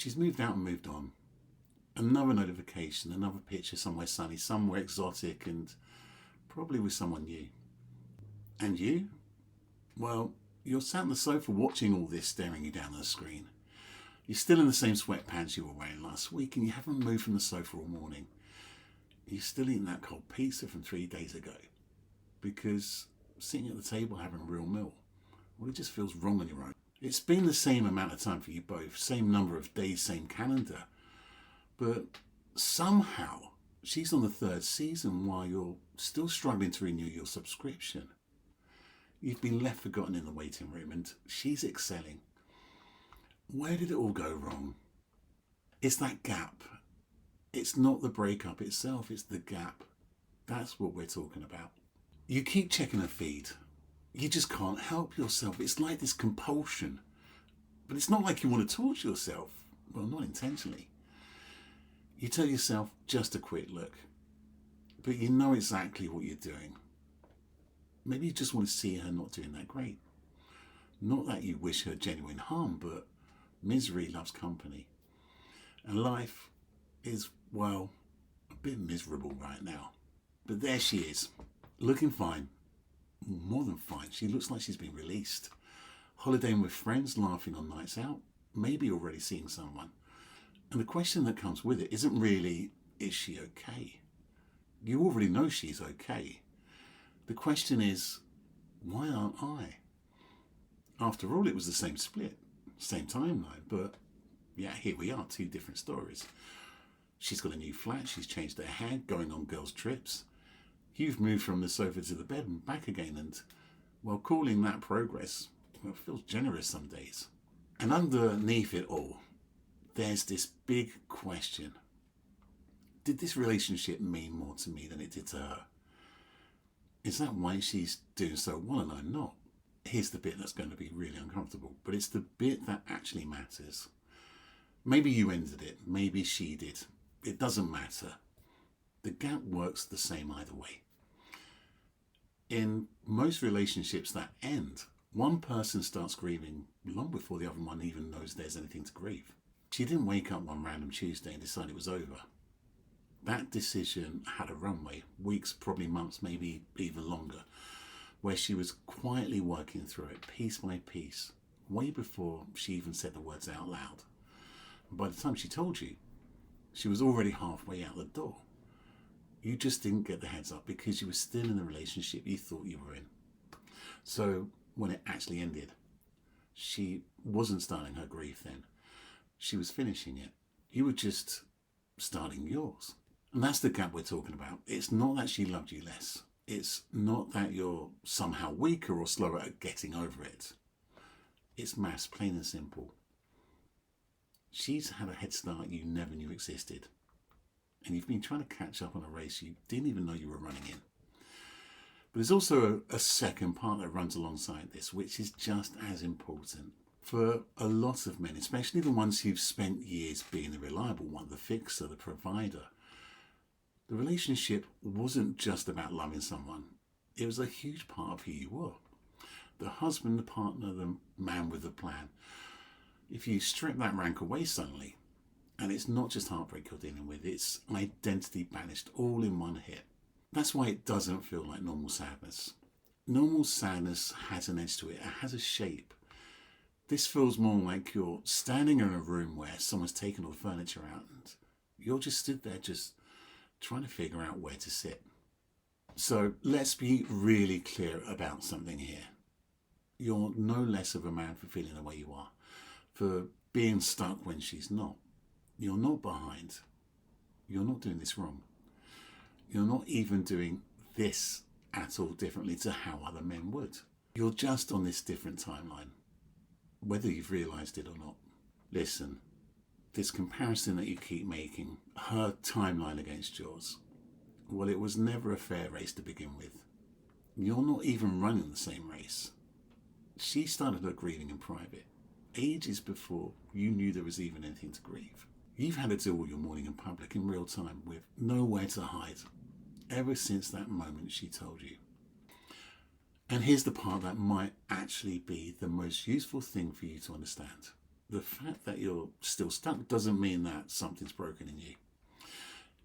She's moved out and moved on. Another notification, another picture somewhere sunny, somewhere exotic, and probably with someone new. And you? Well, you're sat on the sofa watching all this staring you down at the screen. You're still in the same sweatpants you were wearing last week, and you haven't moved from the sofa all morning. You're still eating that cold pizza from 3 days ago. Because sitting at the table having a real meal, well, it just feels wrong on your own. It's been the same amount of time for you both, same number of days, same calendar. But somehow, she's on the 3rd season while you're still struggling to renew your subscription. You've been left forgotten in the waiting room and she's excelling. Where did it all go wrong? It's that gap. It's not the breakup itself, it's the gap. That's what we're talking about. You keep checking her feed. You just can't help yourself. It's like this compulsion. But it's not like you want to torture yourself. Well, not intentionally. You tell yourself just a quick look. But you know exactly what you're doing. Maybe you just want to see her not doing that great. Not that you wish her genuine harm, but misery loves company. And life is, well, a bit miserable right now. But there she is, looking fine. More than fine. She looks like she's been released. Holidaying with friends, laughing on nights out, maybe already seeing someone. And the question that comes with it isn't really, is she okay? You already know she's okay. The question is, why aren't I? After all, it was the same split, same timeline, but yeah, here we are, 2 different stories. She's got a new flat, she's changed her hair, going on girls' trips. You've moved from the sofa to the bed and back again, and, well, calling that progress, well, feels generous some days. And underneath it all, there's this big question. Did this relationship mean more to me than it did to her? Is that why she's doing so well and I'm not? Here's the bit that's going to be really uncomfortable, but it's the bit that actually matters. Maybe you ended it, maybe she did. It doesn't matter. The gap works the same either way. In most relationships that end, one person starts grieving long before the other one even knows there's anything to grieve. She didn't wake up one random Tuesday and decide it was over. That decision had a runway, weeks, probably months, maybe even longer, where she was quietly working through it piece by piece, way before she even said the words out loud. And by the time she told you, she was already halfway out the door. You just didn't get the heads up because you were still in the relationship you thought you were in. So when it actually ended, she wasn't starting her grief then. She was finishing it. You were just starting yours. And that's the gap we're talking about. It's not that she loved you less. It's not that you're somehow weaker or slower at getting over it. It's maths, plain and simple. She's had a head start you never knew existed. And you've been trying to catch up on a race you didn't even know you were running in. But there's also a second part that runs alongside this, which is just as important. For a lot of men, especially the ones who've spent years being the reliable one, the fixer, the provider, the relationship wasn't just about loving someone. It was a huge part of who you were. The husband, the partner, the man with the plan. If you strip that rank away suddenly, and it's not just heartbreak you're dealing with, it's identity banished all in one hit. That's why it doesn't feel like normal sadness. Normal sadness has an edge to it. It has a shape. This feels more like you're standing in a room where someone's taken all the furniture out and you're just stood there just trying to figure out where to sit. So let's be really clear about something here. You're no less of a man for feeling the way you are, for being stuck when she's not. You're not behind. You're not doing this wrong. You're not even doing this at all differently to how other men would. You're just on this different timeline, whether you've realised it or not. Listen, this comparison that you keep making, her timeline against yours, well, it was never a fair race to begin with. You're not even running the same race. She started her grieving in private, ages before you knew there was even anything to grieve. You've had to do all your mourning in public in real time with nowhere to hide, ever since that moment she told you. And here's the part that might actually be the most useful thing for you to understand. The fact that you're still stuck doesn't mean that something's broken in you.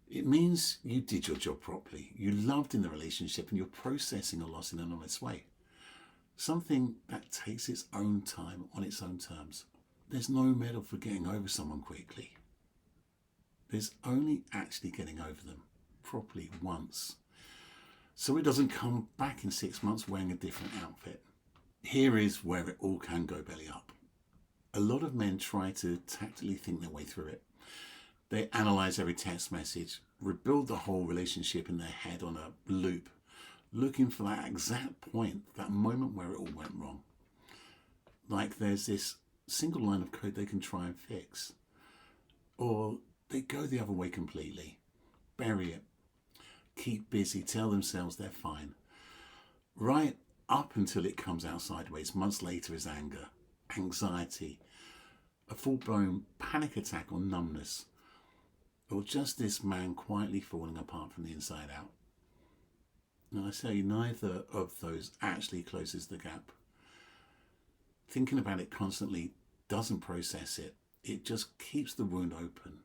It means you did your job properly. You loved in the relationship and you're processing a loss in an honest way. Something that takes its own time on its own terms. There's no medal for getting over someone quickly. There's only actually getting over them properly once. So it doesn't come back in 6 months wearing a different outfit. Here is where it all can go belly up. A lot of men try to tactically think their way through it. They analyse every text message, rebuild the whole relationship in their head on a loop, looking for that exact point, that moment where it all went wrong. Like there's this single line of code they can try and fix. Or they go the other way completely. Bury it. Keep busy, tell themselves they're fine. Right up until it comes out sideways. Months later is anger, anxiety, a full-blown panic attack or numbness, or just this man quietly falling apart from the inside out. Now I say neither of those actually closes the gap. Thinking about it constantly doesn't process it. It just keeps the wound open.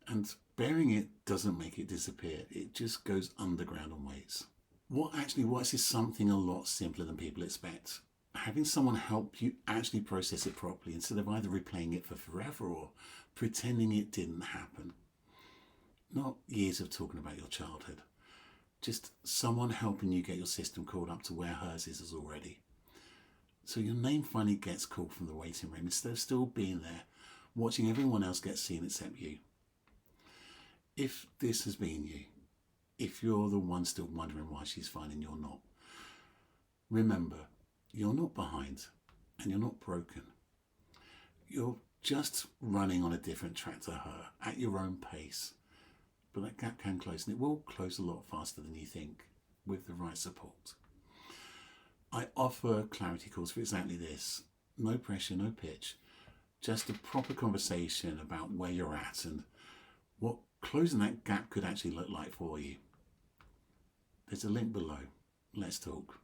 And bearing it doesn't make it disappear. It just goes underground and waits. What actually works is something a lot simpler than people expect. Having someone help you actually process it properly instead of either replaying it for forever or pretending it didn't happen. Not years of talking about your childhood. Just someone helping you get your system called up to where hers is already. So your name finally gets called from the waiting room instead of still being there, watching everyone else get seen except you. If this has been you, if you're the one still wondering why she's fine and you're not, remember, you're not behind and you're not broken. You're just running on a different track to her at your own pace. But that gap can close, and it will close a lot faster than you think with the right support. I offer clarity calls for exactly this. No pressure, no pitch. Just a proper conversation about where you're at and what closing that gap could actually look like for you. There's a link below. Let's talk.